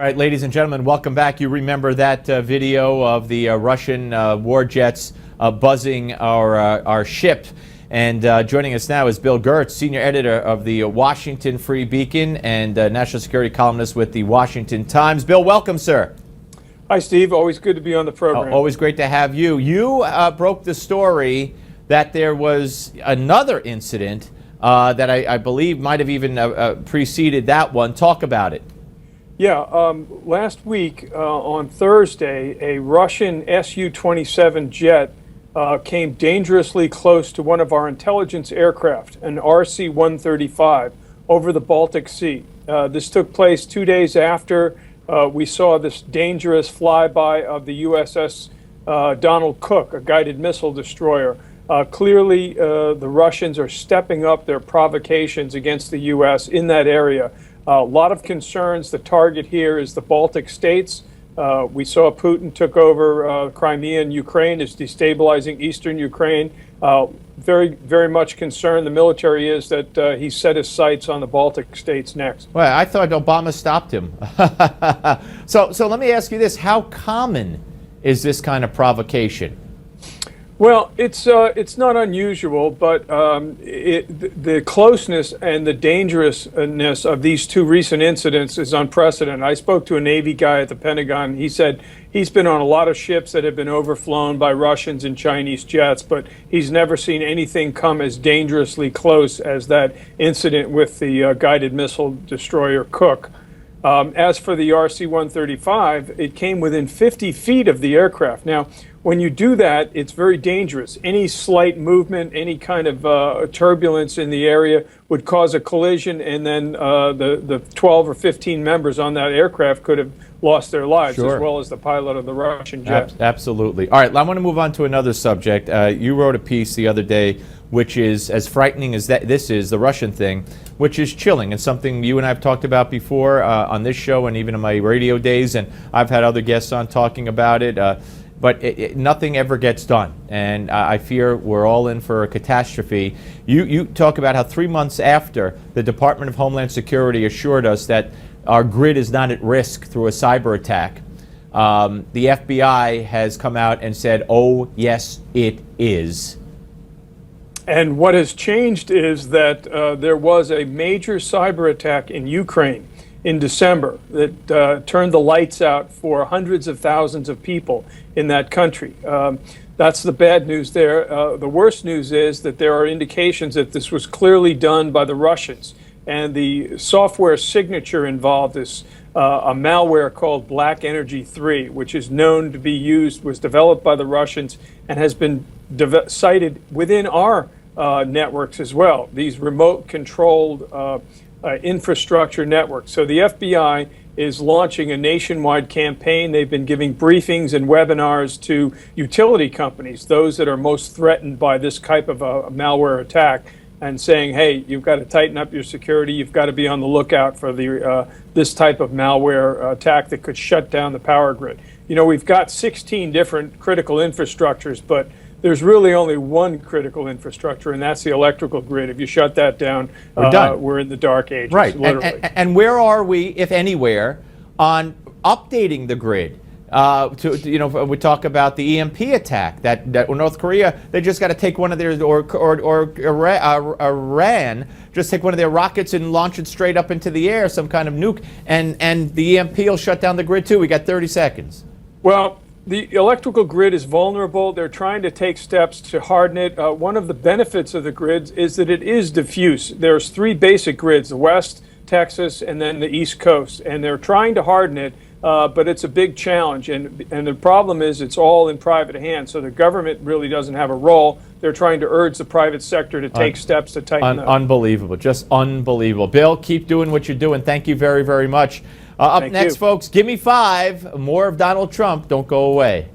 right, ladies and gentlemen, welcome back. You remember that video of the Russian war jets buzzing our ship. And joining us now is Bill Gertz, senior editor of the Washington Free Beacon and national security columnist with the Washington Times. Bill, welcome, sir. Hi, Steve. Always good to be on the program. Always great to have you. You broke the story that there was another incident that I believe might have even preceded that one. Talk about it. Yeah, last week on Thursday, a Russian Su-27 jet came dangerously close to one of our intelligence aircraft, an RC-135, over the Baltic Sea. This took place 2 days after we saw this dangerous flyby of the USS Donald Cook, a guided missile destroyer. Clearly, the Russians are stepping up their provocations against the U.S. in that area. A lot of concerns. The target here is the Baltic states. We saw Putin took over Crimea and Ukraine, is destabilizing eastern Ukraine. Very, very much concerned. The military is that he set his sights on the Baltic states next. Well, I thought Obama stopped him. So let me ask you this. How common is this kind of provocation? Well, it's not unusual, but the closeness and the dangerousness of these two recent incidents is unprecedented. I spoke to a Navy guy at the Pentagon. He said he's been on a lot of ships that have been overflown by Russians and Chinese jets, but he's never seen anything come as dangerously close as that incident with the guided missile destroyer Cook. As for the RC-135, it came within 50 feet of the aircraft. Now, when you do that, it's very dangerous. Any slight movement, any kind of turbulence in the area would cause a collision, and then the 12 or 15 members on that aircraft could have lost their lives, Sure. as well as the pilot of the Russian jet. Absolutely. All right, I want to move on to another subject. You wrote a piece the other day, which is as frightening as this is, the Russian thing, which is chilling, and something you and I have talked about before on this show and even in my radio days, and I've had other guests on talking about it. But nothing ever gets done, and I fear we're all in for a catastrophe. You talk about how 3 months after the Department of Homeland Security assured us that our grid is not at risk through a cyber attack, the FBI has come out and said, oh, yes, it is. And what has changed is that there was a major cyber attack in Ukraine in December that turned the lights out for hundreds of thousands of people in that country. That's the bad news there. The worst news is that there are indications that this was clearly done by the Russians. And the software signature involved is a malware called Black Energy 3, which is known to be used, was developed by the Russians, and has been cited within our networks as well, these remote controlled infrastructure networks. So the FBI is launching a nationwide campaign. They've been giving briefings and webinars to utility companies, those that are most threatened by this type of a malware attack, and saying, hey, you've got to tighten up your security. You've got to be on the lookout for this type of malware attack that could shut down the power grid. You know, we've got 16 different critical infrastructures, but there's really only one critical infrastructure, and that's the electrical grid. If you shut that down, we're done. We're in the dark ages, right. Literally. And where are we, if anywhere, on updating the grid? We talk about the EMP attack that North Korea, they just got to take one of their, or Iran, just take one of their rockets and launch it straight up into the air, some kind of nuke, and the EMP will shut down the grid too. We got 30 seconds. Well, the electrical grid is vulnerable. They're trying to take steps to harden it. One of the benefits of the grid is that it is diffuse. There's three basic grids, the West, Texas, and then the East Coast. And they're trying to harden it, but it's a big challenge. And the problem is it's all in private hands. So the government really doesn't have a role. They're trying to urge the private sector to take steps to tighten up. Unbelievable. Just unbelievable. Bill, keep doing what you're doing. Thank you very, very much. Up next, folks, give me 5. More of Donald Trump. Don't go away.